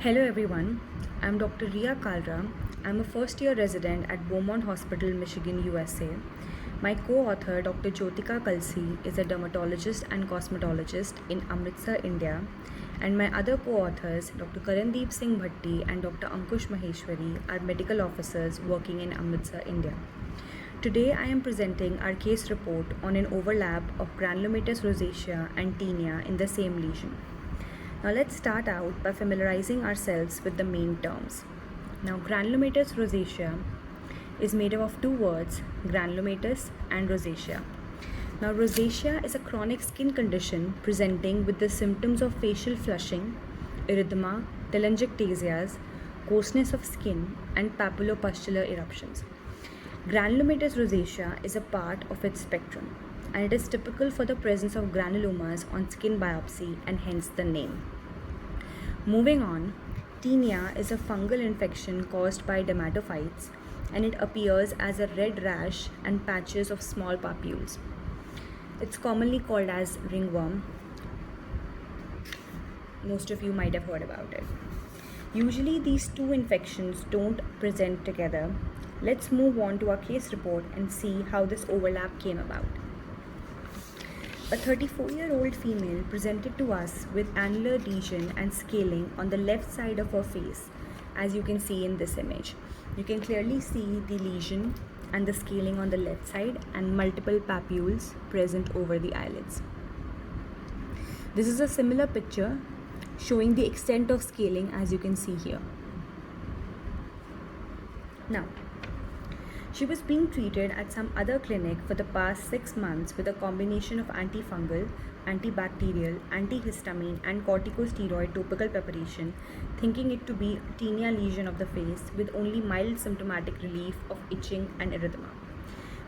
Hello everyone, I'm Dr. Ria Kalra. I'm a first year resident at Beaumont Hospital, Michigan, USA. My co author, Dr. Jyotika Kalsi, is a dermatologist and cosmetologist in Amritsar, India. And my other co authors, Dr. Karandeep Singh Bhatti and Dr. Ankush Maheshwari, are medical officers working in Amritsar, India. Today I am presenting our case report on an overlap of granulomatous rosacea and tinea in the same lesion. Now let's start out by familiarizing ourselves with the main terms. Now granulomatous rosacea is made up of two words, granulomatous and rosacea. Now rosacea is a chronic skin condition presenting with the symptoms of facial flushing, erythema, telangiectasias, coarseness of skin and papulopustular eruptions. Granulomatous rosacea is a part of its spectrum, and it is typical for the presence of granulomas on skin biopsy and hence the name. Moving on, tinea is a fungal infection caused by dermatophytes and it appears as a red rash and patches of small papules. It's commonly called as ringworm. Most of you might have heard about it. Usually these two infections don't present together. Let's move on to our case report and see how this overlap came about. A 34-year-old female presented to us with annular lesion and scaling on the left side of her face, as you can see in this image. You can clearly see the lesion and the scaling on the left side and multiple papules present over the eyelids. This is a similar picture showing the extent of scaling as you can see here. Now, she was being treated at some other clinic for the past 6 months with a combination of antifungal, antibacterial, antihistamine and corticosteroid topical preparation, thinking it to be a tinea lesion of the face with only mild symptomatic relief of itching and erythema.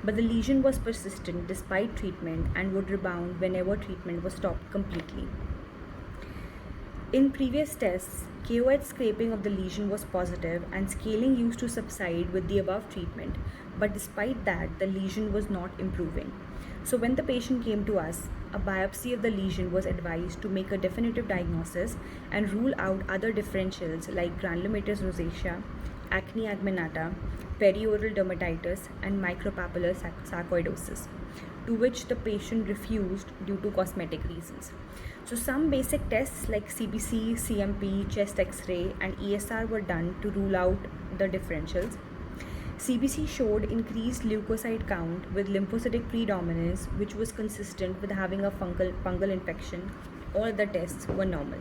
But the lesion was persistent despite treatment and would rebound whenever treatment was stopped completely. In previous tests, KOH scraping of the lesion was positive and scaling used to subside with the above treatment, but despite that, the lesion was not improving. So when the patient came to us, a biopsy of the lesion was advised to make a definitive diagnosis and rule out other differentials like granulomatous rosacea, acne aggmenata, perioral dermatitis, and micropapillar sarcoidosis, to which the patient refused due to cosmetic reasons. So some basic tests like CBC, CMP, chest X-ray and ESR were done to rule out the differentials. CBC showed increased leukocyte count with lymphocytic predominance, which was consistent with having a fungal infection. All other tests were normal.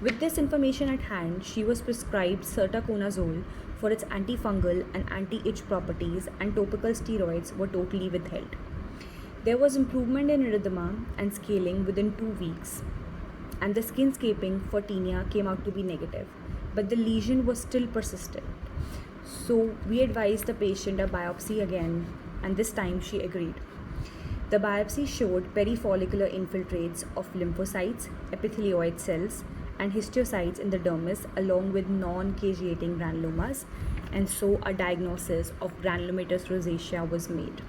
With this information at hand, she was prescribed sertaconazole for its antifungal and anti-itch properties, and topical steroids were totally withheld. There was improvement in erythema and scaling within 2 weeks, and the skin scaping for tinea came out to be negative, but the lesion was still persistent. So we advised the patient a biopsy again, and this time she agreed. The biopsy showed perifollicular infiltrates of lymphocytes, epithelioid cells, and histiocytes in the dermis along with non-caseating granulomas, and so a diagnosis of granulomatous rosacea was made.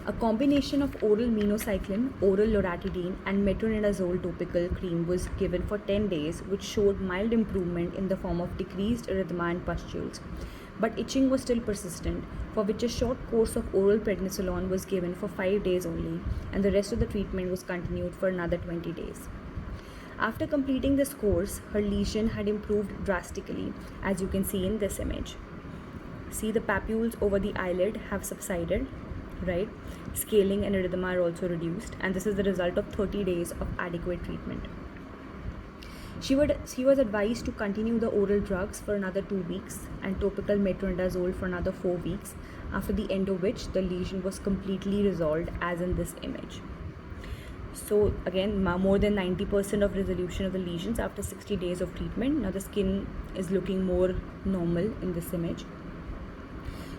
A combination of oral minocycline, oral loratadine and metronidazole topical cream was given for 10 days, which showed mild improvement in the form of decreased erythema and pustules. But itching was still persistent, for which a short course of oral prednisolone was given for 5 days only, and the rest of the treatment was continued for another 20 days. After completing this course, her lesion had improved drastically, as you can see in this image. See, the papules over the eyelid have subsided, right? Scaling and erythema are also reduced, and this is the result of 30 days of adequate treatment. She was advised to continue the oral drugs for another 2 weeks and topical metronidazole for another 4 weeks, after the end of which the lesion was completely resolved, as in this image. So again, more than 90% of resolution of the lesions after 60 days of treatment. Now the skin is looking more normal in this image.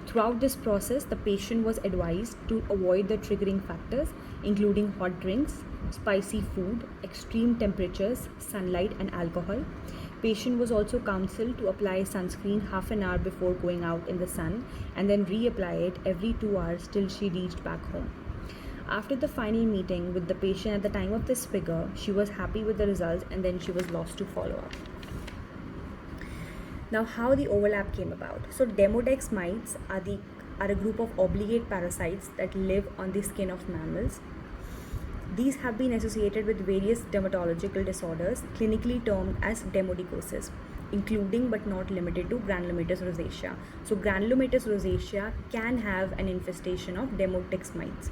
Throughout this process, the patient was advised to avoid the triggering factors, including hot drinks, spicy food, extreme temperatures, sunlight, and alcohol. Patient was also counseled to apply sunscreen half an hour before going out in the sun and then reapply it every 2 hours till she reached back home. After the final meeting with the patient at the time of this figure, she was happy with the results and then she was lost to follow up. Now, how the overlap came about. So, Demodex mites are a group of obligate parasites that live on the skin of mammals. These have been associated with various dermatological disorders, clinically termed as demodicosis, including but not limited to granulomatous rosacea. So, granulomatous rosacea can have an infestation of Demodex mites.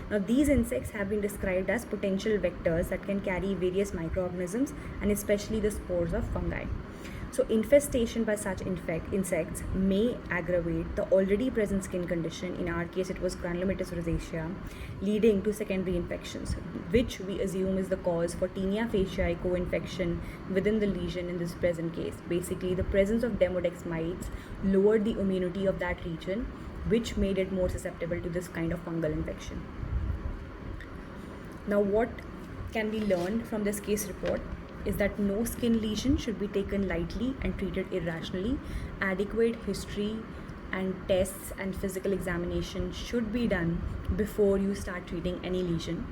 Now, these insects have been described as potential vectors that can carry various microorganisms and especially the spores of fungi. So, infestation by such insects may aggravate the already present skin condition. In our case, it was granulomatous rosacea, leading to secondary infections, which we assume is the cause for tinea faciae co-infection within the lesion in this present case. Basically, the presence of Demodex mites lowered the immunity of that region, which made it more susceptible to this kind of fungal infection. Now, what can we learn from this case report is that no skin lesion should be taken lightly and treated irrationally. Adequate history and tests and physical examination should be done before you start treating any lesion.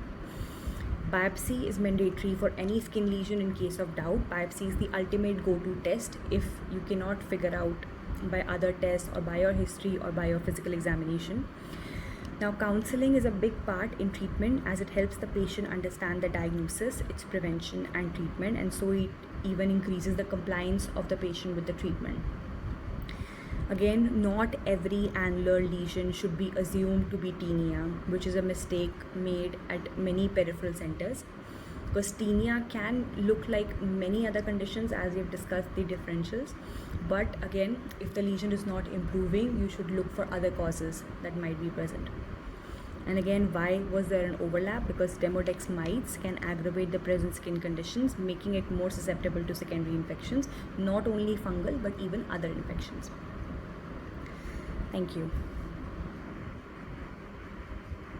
Biopsy is mandatory for any skin lesion in case of doubt. Biopsy is the ultimate go-to test if you cannot figure out by other tests or by your history or by your physical examination. Now, counseling is a big part in treatment as it helps the patient understand the diagnosis, its prevention and treatment, and so it even increases the compliance of the patient with the treatment. Again, not every annular lesion should be assumed to be tinea, which is a mistake made at many peripheral centers, because tinea can look like many other conditions as we have discussed the differentials. But again, if the lesion is not improving, you should look for other causes that might be present. And again, why was there an overlap? Because Demodex mites can aggravate the present skin conditions, making it more susceptible to secondary infections, not only fungal but even other infections. Thank you.